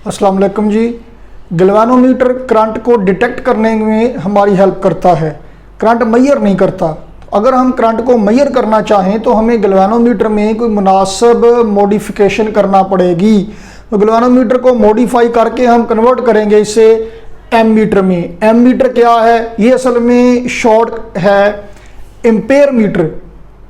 अस्सलाम वालेकुम जी। Galvanometer current को डिटेक्ट करने में हमारी हेल्प करता है, करंट मेजर नहीं करता। अगर हम करंट को मेजर करना चाहें तो हमें गैल्वेनोमीटर में कोई मुनासिब मॉडिफिकेशन करना पड़ेगी। तो गैल्वेनोमीटर को मॉडिफाई करके हम कन्वर्ट करेंगे इसे एमीटर में। एमीटर क्या है? ये असल में शॉर्ट है ampere metre,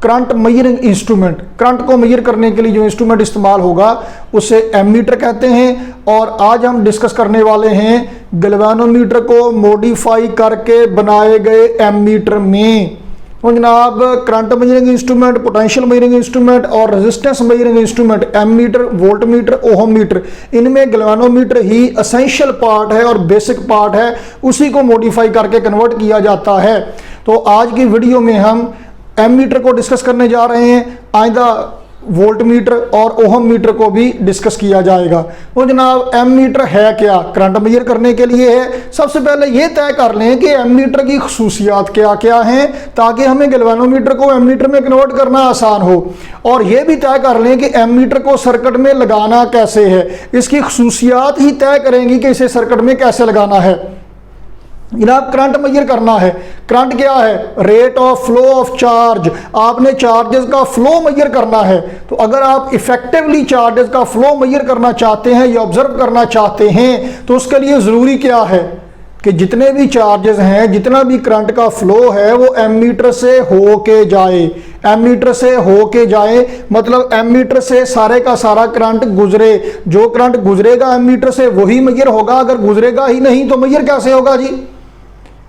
current measuring instrument. Current को मेजर करने के लिए जो इंस्ट्रूमेंट इस्तेमाल होगा उसे एमीटर कहते हैं। और आज हम डिस्कस करने वाले हैं गैल्वेनोमीटर को मॉडिफाई करके बनाए गए एमीटर में। तो जनाब, current measuring instrument, potential measuring instrument और resistance measuring instrument, ammeter, voltmeter, ohmmeter, इनमें गैल्वेनोमीटर ही एसेंशियल पार्ट है और बेसिक पार्ट है, उसी को मॉडिफाई करके कन्वर्ट किया जाता है। तो आज की वीडियो में हम एमीटर को डिस्कस करने जा रहे हैं। आइंदा वोल्ट मीटर और ओहम मीटर को भी डिस्कस किया जाएगा। तो जनाब, एमीटर है क्या? करंट मेजर करने के लिए है। सबसे पहले ये तय कर लें कि एमीटर की खसूसियात क्या क्या हैं, ताकि हमें गैल्वेनोमीटर को एमीटर में कन्वर्ट करना आसान हो। और ये भी तय कर लें कि एमीटर को सर्किट में लगाना कैसे है। इसकी खसूसियात ही तय करेंगी कि इसे सर्किट में कैसे लगाना है। जनाब, करंट मेजर करना है। करंट क्या है? Rate of flow of charge. आपने चार्जेस का फ्लो मेजर करना है। तो अगर आप इफेक्टिवली चार्जेस का फ्लो मेजर करना चाहते हैं या ऑब्जर्व करना चाहते हैं तो उसके लिए ज़रूरी क्या है कि जितने भी चार्जेस हैं, जितना भी करंट का फ्लो है वो एमीटर से होके जाए। एमीटर से होके जाए मतलब एमीटर से सारे का सारा करंट गुजरे। जो करंट गुजरेगा एमीटर से वही मेजर होगा। अगर गुजरेगा ही नहीं तो मेजर कैसे होगा जी?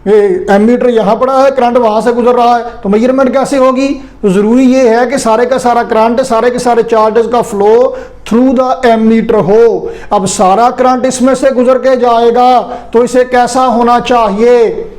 ये एमीटर यहाँ पड़ा है, करंट वहाँ से गुजर रहा है, तो मेजरमेंट कैसे होगी? तो ज़रूरी ये है कि सारे का सारा करंट, सारे के सारे चार्जेस का फ्लो थ्रू द एमीटर हो। अब सारा करंट इसमें से गुजर के जाएगा तो इसे कैसा होना चाहिए?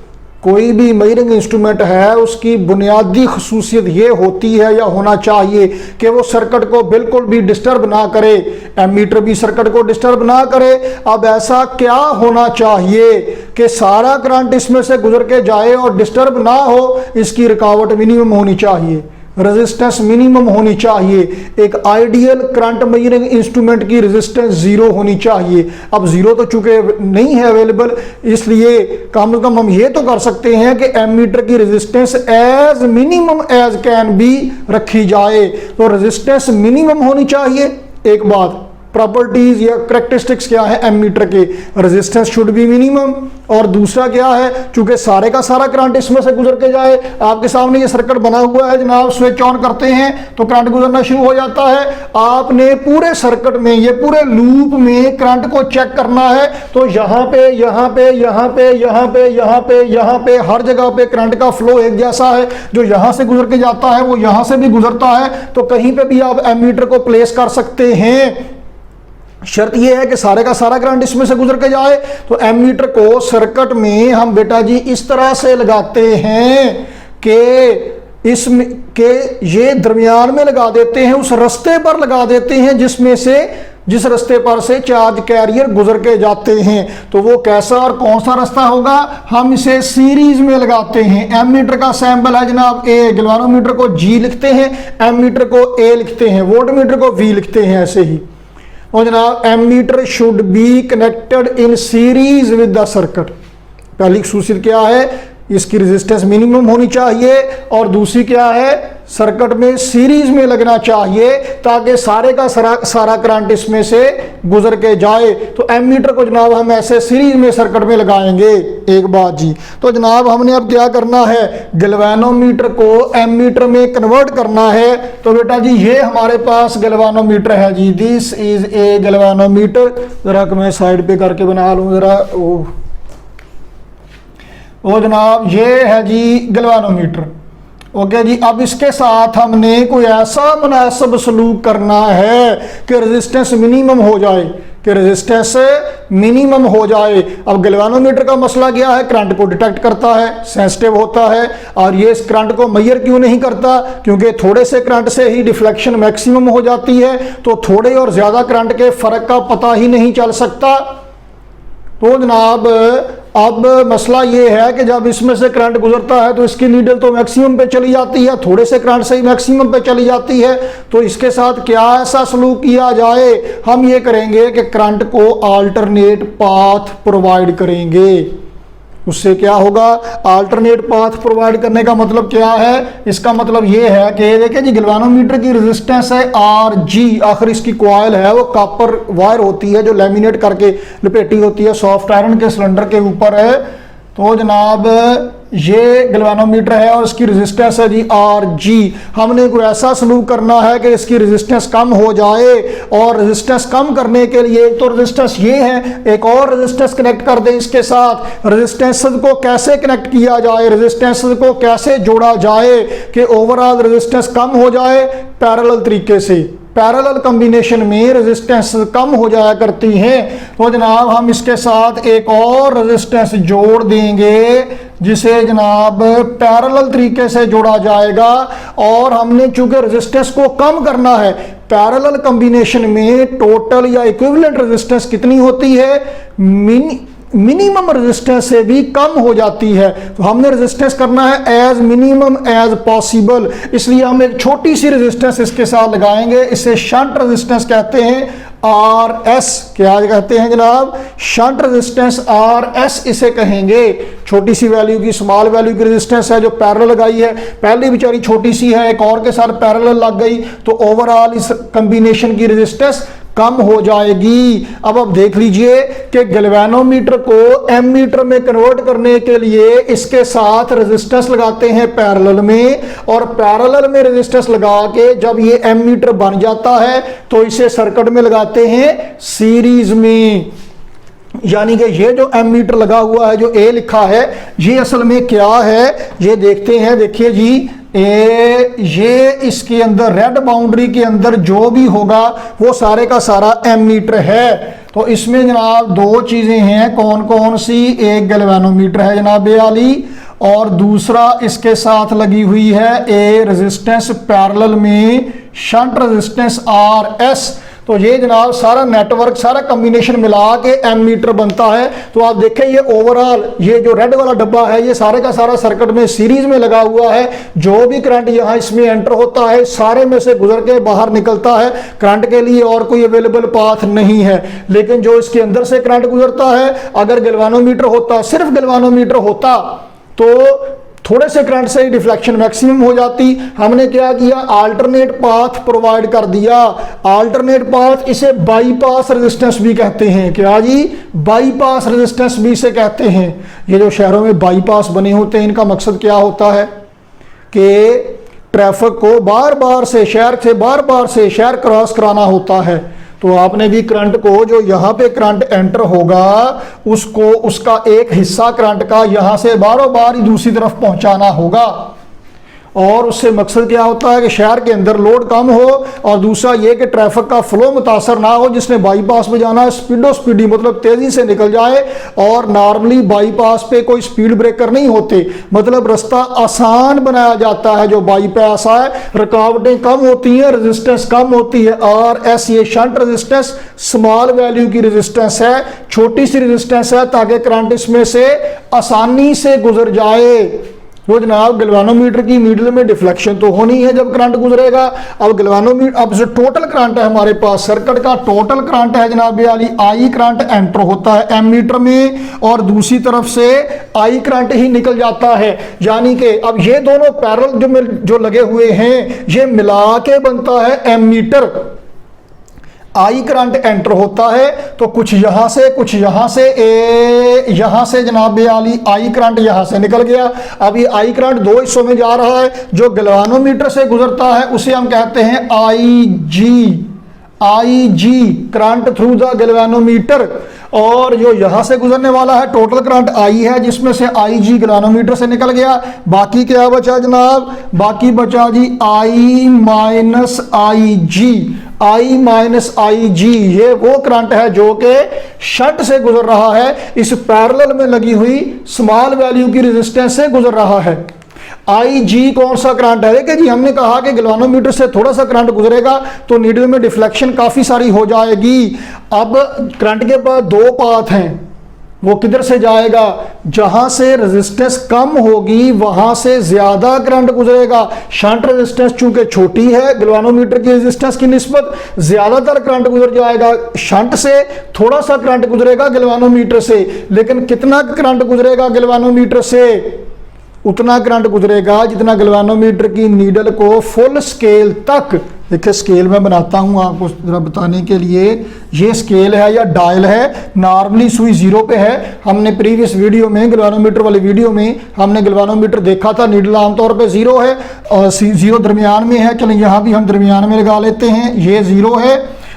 कोई भी मेजरिंग इंस्ट्रूमेंट है उसकी बुनियादी खसूसियत ये होती है या होना चाहिए कि वो सर्किट को बिल्कुल भी डिस्टर्ब ना करे। एमीटर भी सर्किट को डिस्टर्ब ना करे। अब ऐसा क्या होना चाहिए कि सारा करंट इसमें से गुजर के जाए और डिस्टर्ब ना हो? इसकी रुकावट मिनिमम होनी चाहिए, रेजिस्टेंस मिनिमम होनी चाहिए। एक आइडियल करंट मेजरिंग इंस्ट्रूमेंट की रेजिस्टेंस जीरो होनी चाहिए। अब जीरो तो चूंकि नहीं है अवेलेबल, इसलिए कम से कम हम ये तो कर सकते हैं कि एमीटर की resistance as minimum as can be रखी जाए। तो रेजिस्टेंस मिनिमम होनी चाहिए। एक बात, प्रॉपर्टीज या करेक्टरिस्टिक्स क्या है एमीटर के? Resistance should be minimum. और दूसरा क्या है, चूंकि सारे का सारा करंट इसमें से गुजर के जाए। आपके सामने ये सर्किट बना हुआ है जनाब, स्विच ऑन करते हैं तो करंट गुजरना शुरू हो जाता है। आपने पूरे सर्किट में, ये पूरे लूप में करंट को चेक करना है। तो यहाँ पे, यहाँ पे, यहाँ पे, यहाँ पे, यहाँ पे, यहाँ पे, हर जगह पे करंट का फ्लो एक जैसा है। जो यहाँ से गुजर के जाता है वो यहाँ से भी गुजरता है। तो कहीं पे भी आप एमीटर को प्लेस कर सकते हैं। शर्त यह है कि सारे का सारा करंट इसमें से गुजर के जाए। तो एमीटर को सर्किट में हम बेटा जी इस तरह से लगाते हैं कि इसमें के ये दरमियान में लगा देते हैं, उस रास्ते पर लगा देते हैं जिस रास्ते पर से चार्ज कैरियर गुजर के जाते हैं। तो वो कैसा और कौन सा रास्ता होगा? हम इसे सीरीज में लगाते हैं। एमीटर का सैंपल है जनाब ए। गैल्वेनोमीटर को जी लिखते हैं, एमीटर को ए लिखते हैं, वोल्टमीटर को वी लिखते हैं, ऐसे ही। और जनाब, ammeter should be connected in series with the circuit. पहली खसूसियत क्या है? इसकी रेजिस्टेंस मिनिमम होनी चाहिए। और दूसरी क्या है? सर्किट में सीरीज में लगना चाहिए ताकि सारे का सारा करंट इसमें से गुजर के जाए। तो एमीटर को जनाब हम ऐसे सीरीज में सर्किट में लगाएंगे। एक बात जी, तो जनाब हमने अब क्या करना है? गैल्वेनोमीटर को एमीटर में कन्वर्ट करना है। तो बेटा जी ये हमारे पास गैल्वेनोमीटर है जी। This is a galvanometer. जरा मैं साइड पे करके बना लूँ जरा। ओ जनाब, ये है जी गैल्वेनोमीटर। ओके जी, अब इसके साथ हमने कोई ऐसा मुनासिब सलूक करना है कि रेजिस्टेंस मिनिमम हो जाए, कि रेजिस्टेंस मिनिमम हो जाए। अब गैल्वेनोमीटर का मसला क्या है? करंट को डिटेक्ट करता है, सेंसिटिव होता है। और ये इस करंट को मेजर क्यों नहीं करता? क्योंकि थोड़े से करंट से ही डिफ्लेक्शन मैक्सिमम हो जाती है। तो थोड़े और ज़्यादा करंट के फ़र्क का पता ही नहीं चल सकता। तो जनाब अब मसला ये है कि जब इसमें से करंट गुजरता है तो इसकी नीडल तो मैक्सिमम पे चली जाती है, थोड़े से करंट से ही मैक्सिमम पे चली जाती है। तो इसके साथ क्या ऐसा सलूक किया जाए, हम ये करेंगे कि करंट को अल्टरनेट पाथ प्रोवाइड करेंगे। उससे क्या होगा, अल्टरनेट पाथ प्रोवाइड करने का मतलब क्या है, इसका मतलब ये है कि देखिए जी गैल्वेनोमीटर की रेजिस्टेंस है RG, आखिर इसकी कॉइल है वो कॉपर वायर होती है जो लैमिनेट करके लपेटी होती है, सॉफ्ट आयरन के सिलेंडर के ऊपर है। तो जनाब ये गैल्वेनोमीटर है और इसकी रेजिस्टेंस है जी RG। हमने कोई ऐसा सलूक करना है कि इसकी रेजिस्टेंस कम हो जाए, और रेजिस्टेंस कम करने के लिए एक तो रेजिस्टेंस ये है, एक और रेजिस्टेंस कनेक्ट कर दें इसके साथ। रेजिस्टेंस को कैसे कनेक्ट किया जाए, रेजिस्टेंस को कैसे जोड़ा जाए कि ओवरऑल रेजिस्टेंस कम हो जाए, पैरेलल तरीके से। पैरेलल कॉम्बिनेशन में रेजिस्टेंस कम हो जाया करती हैं। तो जनाब हम इसके साथ एक और रेजिस्टेंस जोड़ देंगे जिसे जनाब पैरेलल तरीके से जोड़ा जाएगा। और हमने चूंकि रेजिस्टेंस को कम करना है, पैरेलल कॉम्बिनेशन में टोटल या इक्विवेलेंट रेजिस्टेंस कितनी होती है, मिनिमम रेजिस्टेंस से भी कम हो जाती है। तो हमने रेजिस्टेंस करना है एज मिनिमम एज पॉसिबल, इसलिए हम एक छोटी सी रेजिस्टेंस इसके साथ लगाएंगे। इसे शंट रेजिस्टेंस कहते हैं, RS। क्या कहते हैं जनाब, शंट रेजिस्टेंस RS इसे कहेंगे। छोटी सी वैल्यू की, स्मॉल वैल्यू की रेजिस्टेंस है जो पैरेलल लगाई है, पहली बेचारी छोटी सी है, एक और के साथ पैरेलल लग गई तो ओवरऑल इस कॉम्बिनेशन की रेजिस्टेंस कम हो जाएगी। अब देख लीजिए कि गैल्वेनोमीटर को एमीटर में कन्वर्ट करने के लिए इसके साथ रेजिस्टेंस लगाते हैं पैरेलल में, और पैरेलल में रेजिस्टेंस लगा के जब ये एमीटर बन जाता है तो इसे सर्किट में लगाते हैं सीरीज में। यानी कि ये जो एमीटर लगा हुआ है, जो A लिखा है, ये असल में क्या है ये देखते हैं। देखिए जी ये इसके अंदर रेड बाउंड्री के अंदर जो भी होगा वो सारे का सारा एमीटर है। तो इसमें जनाब दो चीजें हैं, कौन कौन सी, एक गैल्वेनोमीटर है जनाब वाली, और दूसरा इसके साथ लगी हुई है ए रेजिस्टेंस पैरेलल में शंट रेजिस्टेंस RS। तो ये जनाब सारा नेटवर्क, सारा कॉम्बिनेशन मिला के एमीटर बनता है। तो आप देखें ये ओवरऑल ये जो रेड वाला डब्बा है ये सारे का सारा सर्किट में सीरीज में लगा हुआ है। जो भी करंट यहाँ इसमें एंटर होता है सारे में से गुजर के बाहर निकलता है। करंट के लिए और कोई अवेलेबल पाथ नहीं है, लेकिन जो इसके अंदर से करंट गुजरता है, अगर गैल्वेनोमीटर होता, सिर्फ गैल्वेनोमीटर होता तो थोड़े से करंट से ही डिफ्लेक्शन मैक्सिमम हो जाती। हमने क्या किया, अल्टरनेट पाथ प्रोवाइड कर दिया। अल्टरनेट पाथ, इसे बाईपास रेजिस्टेंस भी कहते हैं। क्या जी, बाईपास रेजिस्टेंस भी इसे कहते हैं। ये जो शहरों में बाईपास बने होते हैं, इनका मकसद क्या होता है कि ट्रैफिक को बार बार से शहर क्रॉस कराना होता है। तो आपने भी करंट को, जो यहाँ पे करंट एंटर होगा उसको, उसका एक हिस्सा करंट का यहाँ से बारों बार दूसरी तरफ पहुंचाना होगा। और उससे मकसद क्या होता है कि शहर के अंदर लोड कम हो, और दूसरा ये कि ट्रैफिक का फ्लो मुतासर ना हो। जिसने बाईपास में जाना है स्पीडी मतलब तेजी से निकल जाए। और नॉर्मली बाईपास पे कोई स्पीड ब्रेकर नहीं होते, मतलब रास्ता आसान बनाया जाता है। जो बाईपास है रुकावटें कम होती हैं, रेजिस्टेंस कम होती है। RS ये शंट रेजिस्टेंस स्मॉल वैल्यू की रेजिस्टेंस है, छोटी सी रेजिस्टेंस है ताकि करंट इसमें से आसानी से गुजर जाए। तो जनाब गैल्वेनोमीटर की नीडल में डिफ्लेक्शन तो होनी है जब करंट गुजरेगा। अब गैल्वेनोमीटर, अब जो टोटल करंट है हमारे पास, सर्किट का टोटल करंट है जनाब वाली, I करंट एंटर होता है एमीटर में, और दूसरी तरफ से I करंट ही निकल जाता है। यानी कि अब ये दोनों पैरेलल जो लगे हुए हैं ये मिला के बनता है एमीटर। I करंट एंटर होता है तो कुछ यहां से कुछ यहां से, यहां से जनाब आली I करंट यहां से निकल गया। अब ये I करंट दो हिस्सों में जा रहा है। जो गैल्वेनोमीटर से गुजरता है उसे हम कहते हैं IG current through the galvanometer, और जो यहां से गुजरने वाला है टोटल करंट I है, जिसमें से IG गैल्वेनोमीटर से निकल गया। बाकी क्या बचा जनाब, बाकी बचा जी I माइनस IG। ये वो करंट है जो कि शंट से गुजर रहा है, इस पैरेलल में लगी हुई स्मॉल वैल्यू की रेजिस्टेंस से गुजर रहा है। IG कौन सा करंट है, देखिए जी हमने कहा कि गैल्वेनोमीटर से थोड़ा सा करंट गुजरेगा तो नीडल में डिफ्लेक्शन काफी सारी हो जाएगी। अब करंट के पास दो पाथ हैं, वो किधर से जाएगा, जहां से रेजिस्टेंस कम होगी वहां से ज्यादा करंट गुजरेगा। शंट रेजिस्टेंस चूंकि छोटी है, गैल्वेनोमीटर की रेजिस्टेंस की निस्बत ज्यादातर करंट गुजर जाएगा। शंट से थोड़ा सा करंट गुजरेगा गैल्वेनोमीटर से, लेकिन कितना करंट गुजरेगा गैल्वेनोमीटर से, उतना करंट गुजरेगा जितना गैल्वेनोमीटर की नीडल को फुल स्केल तक, देखिए स्केल में बनाता हूं आपको जरा बताने के लिए, ये स्केल है या डायल है, नॉर्मली सुई जीरो पे है। हमने प्रीवियस वीडियो में, गैल्वेनोमीटर वाली वीडियो में हमने गैल्वेनोमीटर देखा था, नीडल आमतौर पे जीरो है और जीरो दरमियान में है। चलो यहाँ भी हम दरमियान में लगा लेते हैं, ये जीरो है,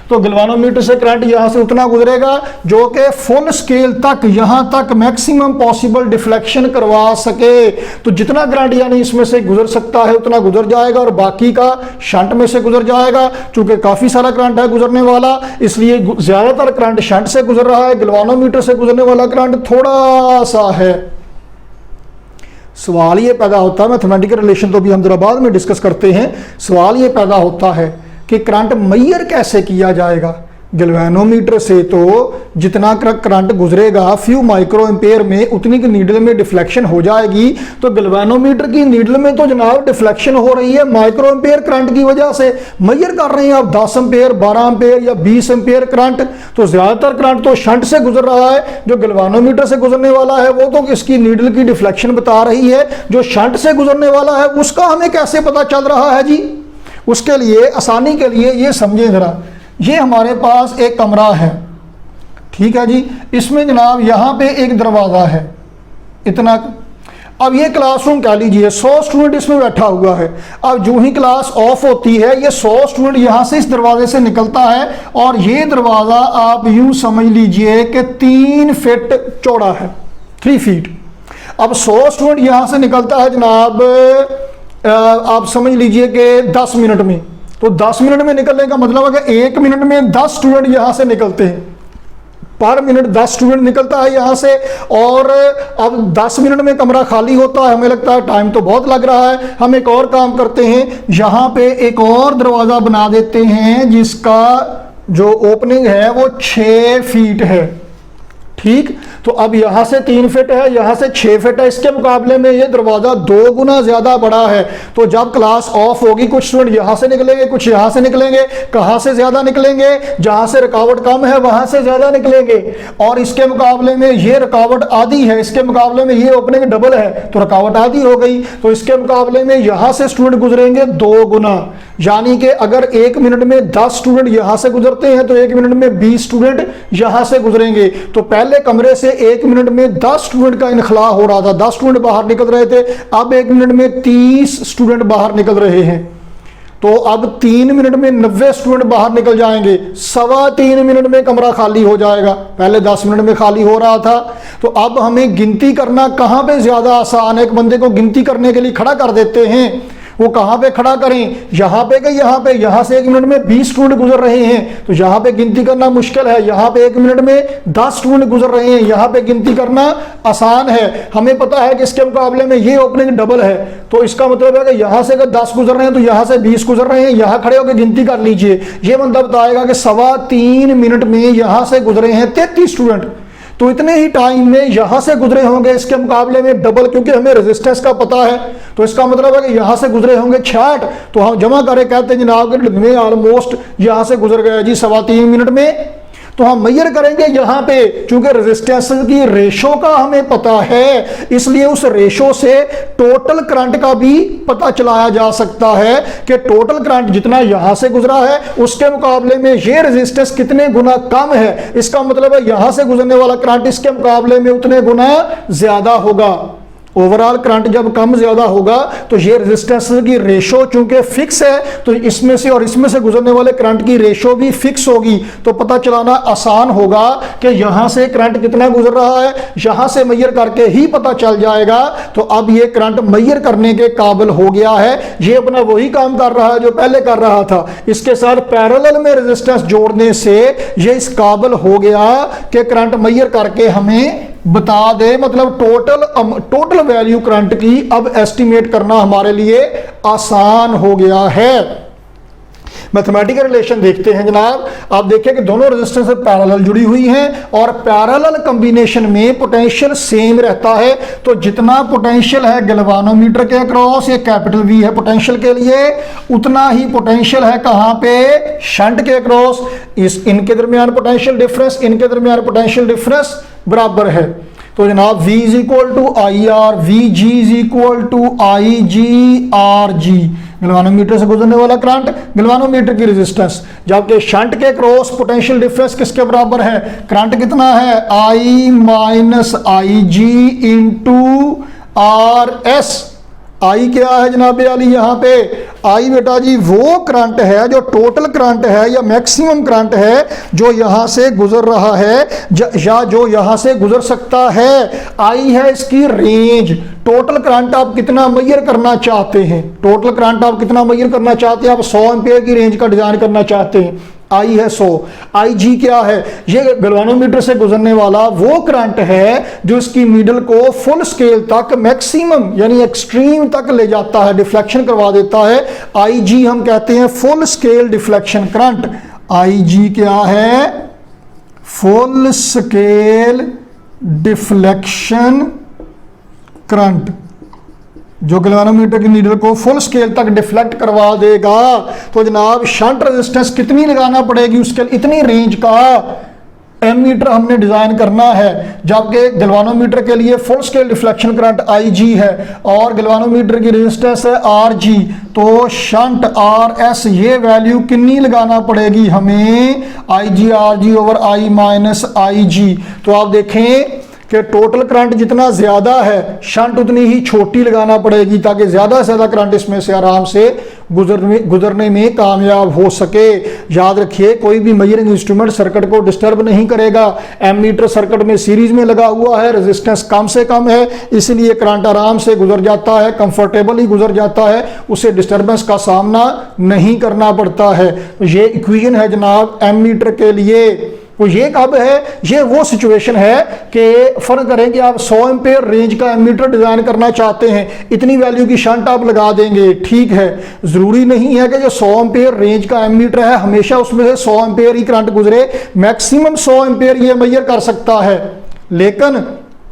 तो गैल्वेनोमीटर से करंट यहां से उतना गुजरेगा जो कि फुल स्केल तक, यहां तक मैक्सिमम पॉसिबल डिफ्लेक्शन करवा सके। तो जितना करंट यानी इसमें से गुजर सकता है उतना गुजर जाएगा और बाकी का शंट में से गुजर जाएगा। चूंकि काफी सारा करंट है गुजरने वाला, इसलिए ज्यादातर करंट शंट से गुजर रहा है, गैल्वेनोमीटर से गुजरने वाला करंट थोड़ा सा है। सवाल ये पैदा होता है, मैथमेटिकल रिलेशन तो भी हम जरा बाद में डिस्कस करते हैं। सवाल ये पैदा होता है कि करंट मेजर कैसे किया जाएगा। गैल्वेनोमीटर से तो जितना करंट गुजरेगा फ्यू माइक्रो एम्पेयर में, उतनी की नीडल में डिफ्लेक्शन हो जाएगी। तो गैल्वेनोमीटर की नीडल में तो जनाब डिफ्लेक्शन हो रही है माइक्रो एम्पेयर करंट की वजह से। मेजर कर रहे हैं आप 10 एम्पेयर, 12 एम्पेयर या 20 एम्पेयर करंट, तो ज्यादातर करंट तो शंट से गुजर रहा है। जो गैल्वेनोमीटर से गुजरने वाला है वो तो इसकी नीडल की डिफ्लेक्शन बता रही है। जो शंट से गुजरने वाला है उसका हमें कैसे पता चल रहा है जी। उसके लिए आसानी के लिए ये समझें जरा, ये हमारे पास एक कमरा है, ठीक है जी, इसमें जनाब यहाँ पे एक दरवाज़ा है इतना। अब ये क्लासरूम कह लीजिए 100 स्टूडेंट इसमें बैठा हुआ है। अब जो ही क्लास ऑफ होती है ये 100 स्टूडेंट यहाँ से इस दरवाजे से निकलता है और ये दरवाज़ा आप यूँ समझ लीजिए कि 3 फीट चौड़ा है, 3 फीट। अब 100 स्टूडेंट यहाँ से निकलता है जनाब, आप समझ लीजिए कि 10 मिनट में। तो 10 मिनट में निकलने का मतलब है कि 1 मिनट में 10 स्टूडेंट यहाँ से निकलते हैं, पर मिनट 10 स्टूडेंट निकलता है यहाँ से। और अब 10 मिनट में कमरा खाली होता है, हमें लगता है टाइम तो बहुत लग रहा है, हम एक और काम करते हैं, यहाँ पे एक और दरवाज़ा बना देते हैं जिसका जो ओपनिंग है वो 6 फीट है, ठीक। तो अब यहां से 3 फीट है, यहां से 6 फीट है, इसके मुकाबले में ये दरवाजा 2 गुना ज्यादा बड़ा है। तो जब क्लास ऑफ होगी कुछ स्टूडेंट यहां से निकलेंगे, कुछ यहां से निकलेंगे। कहां से ज्यादा निकलेंगे, जहां से रुकावट कम है वहां से ज्यादा निकलेंगे। और इसके मुकाबले में ये रुकावट आधी है, इसके मुकाबले में ये ओपनिंग डबल है, तो रुकावट आधी हो गई। तो इसके मुकाबले में यहां से स्टूडेंट गुजरेंगे 2 गुना, यानी कि अगर 1 मिनट में 10 स्टूडेंट यहां से गुजरते हैं तो 1 मिनट में 20 स्टूडेंट यहां से गुजरेंगे। तो पहले कमरे से 1 मिनट में 10 स्टूडेंट का इनखला हो रहा था, 10 स्टूडेंट बाहर निकल रहे थे। अब 1 मिनट में 30 स्टूडेंट बाहर निकल रहे हैं। तो अब 3 मिनट में 90 स्टूडेंट बाहर निकल जाएंगे, 3.25 मिनट में कमरा खाली हो जाएगा। पहले 10 मिनट में खाली हो रहा था। तो अब हमें गिनती करना कहां पे ज्यादा आसान है। एक बंदे को गिनती करने के लिए खड़ा कर देते हैं, वो कहां पे खड़ा करें, यहां पे कि यहां पे। यहां से 1 मिनट में 20 स्टूडेंट गुजर रहे हैं तो यहां पे गिनती करना मुश्किल है। यहां पे 1 मिनट में 10 स्टूडेंट गुजर रहे हैं, यहां पे गिनती करना आसान है। हमें पता है कि इसके मुकाबले में ये ओपनिंग डबल है, तो इसका मतलब है कि यहां से अगर 10 गुजर रहे हैं तो यहां से 20 गुजर रहे हैं। यहां खड़े होकर गिनती कर लीजिए, ये बंदा बताएगा कि 3.25 मिनट में यहां से गुजरे हैं 33 स्टूडेंट। तो इतने ही टाइम में यहां से गुजरे होंगे इसके मुकाबले में डबल, क्योंकि हमें रेजिस्टेंस का पता है। तो इसका मतलब है कि यहां से गुजरे होंगे 66, तो हम जमा करें कहते हैं जनाब में ऑलमोस्ट यहां से गुजर गया जी 3.25 मिनट में। तो हम मेजर करेंगे यहां पे, क्योंकि रेजिस्टेंस की रेशो का हमें पता है, इसलिए उस रेशो से टोटल करंट का भी पता चलाया जा सकता है कि टोटल करंट जितना यहां से गुजरा है उसके मुकाबले में ये रेजिस्टेंस कितने गुना कम है। इसका मतलब है यहां से गुजरने वाला करंट इसके मुकाबले में उतने गुना ज्यादा होगा। ओवरऑल करंट जब कम ज्यादा होगा तो ये रेजिस्टेंस की रेशो चूंकि फिक्स है, तो इसमें से और इसमें से गुजरने वाले करंट की रेशो भी फिक्स होगी। तो पता चलाना आसान होगा कि यहां से करंट कितना गुजर रहा है, यहां से मेजर करके ही पता चल जाएगा। तो अब ये करंट मेजर करने के काबिल हो गया है, ये अपना वही काम कर रहा है जो पहले कर रहा था। इसके साथ पैरेलल में रेजिस्टेंस जोड़ने से ये इस काबिल हो गया कि करंट मेजर करके हमें बता दे, मतलब टोटल वैल्यू करंट की अब एस्टिमेट करना हमारे लिए आसान हो गया है। मैथमेटिकल रिलेशन देखते हैं जनाब। आप देखिए कि दोनों रेजिस्टेंस पैरेलल जुड़ी हुई हैं और पैरेलल कॉम्बिनेशन में पोटेंशियल सेम रहता है। तो जितना पोटेंशियल है गैल्वानोमीटर के अक्रॉस, ये कैपिटल वी है पोटेंशियल के लिए, उतना ही पोटेंशियल है कहां पे, शंट के अक्रॉस। इनके दरमियान पोटेंशियल डिफरेंस, इनके दरमियान पोटेंशियल डिफरेंस बराबर है। तो जनाब V is equal to I R, V G is equal to I G R G, galvanometer से गुजरने वाला करंट, गैल्वानोमीटर की रेजिस्टेंस। जबकि शंट के क्रॉस पोटेंशियल डिफरेंस किसके बराबर है, करंट कितना है, I minus I G into R S. I क्या है जनाबे अली यहाँ पे, आई बेटा जी वो करंट है जो टोटल करंट है या मैक्सिमम करंट है जो यहाँ से गुजर रहा है या जो यहाँ से गुजर सकता है। आई है इसकी रेंज। टोटल करंट आप कितना मेजर करना चाहते हैं, टोटल करंट आप कितना मेजर करना चाहते हैं, आप 100 एम्पीयर की रेंज का डिजाइन करना चाहते हैं, आई है 100। आई जी क्या है, ये गैल्वानोमीटर से गुजरने वाला वो करंट है जो इसकी नीडल को फुल स्केल तक, मैक्सिमम यानी एक्सट्रीम तक ले जाता है, डिफ्लेक्शन करवा देता है। आई जी हम कहते हैं full scale deflection current. I जी क्या है, फुल स्केल डिफ्लेक्शन करंट, जो गैल्वानोमीटर की नीडल को फुल स्केल तक डिफ्लेक्ट करवा देगा। तो जनाब शंट रेजिस्टेंस कितनी लगाना पड़ेगी, उसके लिए इतनी रेंज का एमीटर हमने डिजाइन करना है। जबकि गैल्वानोमीटर के लिए full scale deflection current I G है और गैल्वानोमीटर की रेजिस्टेंस है आर जी, तो शंट आर एस ये वैल्यू कितनी लगाना पड़ेगी हमें, I G R G over I minus I G. तो आप देखें कि टोटल करंट जितना ज्यादा है शंट उतनी ही छोटी लगाना पड़ेगी ताकि ज्यादा से ज्यादा करंट इसमें से आराम से गुजरने में कामयाब हो सके। याद रखिए कोई भी मेजरिंग इंस्ट्रूमेंट सर्किट को डिस्टर्ब नहीं करेगा। एमीटर सर्किट में सीरीज में लगा हुआ है, रेजिस्टेंस कम से कम है, इसलिए करंट आराम से गुजर जाता है, कंफर्टेबली गुजर जाता है, उसे डिस्टर्बेंस का सामना नहीं करना पड़ता है। तो ये इक्वेशन है जनाब एमीटर के लिए। तो ये कब है, ये वो सिचुएशन है कि फर्क करें कि आप 100 एम्पीयर रेंज का एमीटर डिजाइन करना चाहते हैं, इतनी वैल्यू की शंट आप लगा देंगे, ठीक है। जरूरी नहीं है कि जो 100 एम्पीयर रेंज का एमीटर है हमेशा उसमें से 100 एम्पीयर ही करंट गुजरे, मैक्सिमम 100 एम्पीयर ये मेजर कर सकता है। लेकिन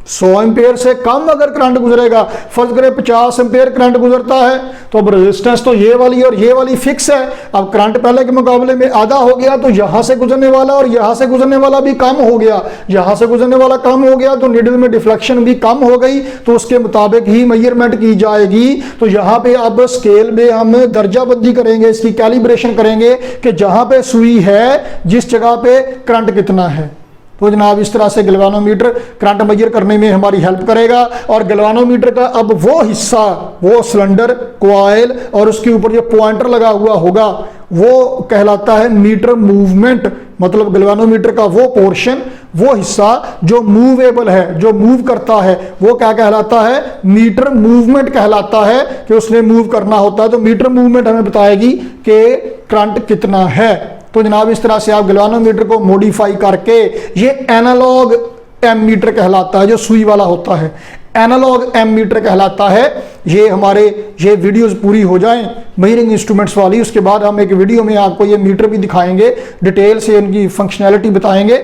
100 एम्पीयर से कम अगर करंट गुजरेगा, फर्ज करें 50 एम्पीयर करंट गुजरता है, तो अब रेजिस्टेंस तो ये वाली और ये वाली फिक्स है। अब करंट पहले के मुकाबले में आधा हो गया तो यहां से गुजरने वाला और यहां से गुजरने वाला भी कम हो गया, यहां से गुजरने वाला कम हो गया तो नीडल में डिफ्लेक्शन भी कम हो गई, तो उसके मुताबिक ही मेजरमेंट की जाएगी। तो यहां पे अब स्केल में हम दर्जाबंदी करेंगे, इसकी कैलिब्रेशन करेंगे कि जहां पे सुई है जिस जगह पे करंट कितना है। तो जनाब इस तरह से गैल्वानोमीटर करंट मेजर करने में हमारी हेल्प करेगा। और गैल्वानोमीटर का अब वो हिस्सा, वो सिलेंडर कॉइल और उसके ऊपर जो पॉइंटर लगा हुआ होगा वो कहलाता है मीटर मूवमेंट। मतलब गैल्वानोमीटर का वो पोर्शन, वो हिस्सा जो मूवेबल है, जो मूव करता है, वो क्या कहलाता है, मीटर मूवमेंट कहलाता है कि उसने मूव करना होता है। तो मीटर मूवमेंट हमें बताएगी कि करंट कितना है। तो जनाब इस तरह से आप गैल्वानोमीटर को मॉडिफाई करके, ये एनालॉग एमीटर कहलाता है जो सुई वाला होता है, एनालॉग एमीटर कहलाता है। ये हमारे ये वीडियोस पूरी हो जाएं मेजरिंग इंस्ट्रूमेंट्स वाली, उसके बाद हम एक वीडियो में आपको ये मीटर भी दिखाएंगे, डिटेल से इनकी फंक्शनैलिटी बताएंगे।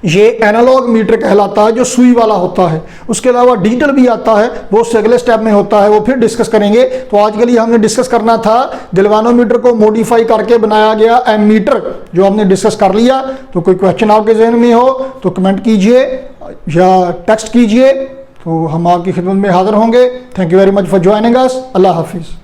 ये एनालॉग मीटर कहलाता है जो सुई वाला होता है। उसके अलावा डिजिटल भी आता है, वो उससे अगले स्टेप में होता है, वो फिर डिस्कस करेंगे। तो आज के लिए हमने डिस्कस करना था गैल्वानोमीटर को मॉडिफाई करके बनाया गया एमीटर, जो हमने डिस्कस कर लिया। तो कोई क्वेश्चन आपके जहन में हो तो कमेंट कीजिए या टेक्स्ट कीजिए, तो हम आपकी खिदमत में हाजिर होंगे। Thank you very much for joining us. अल्लाह हाफिज़।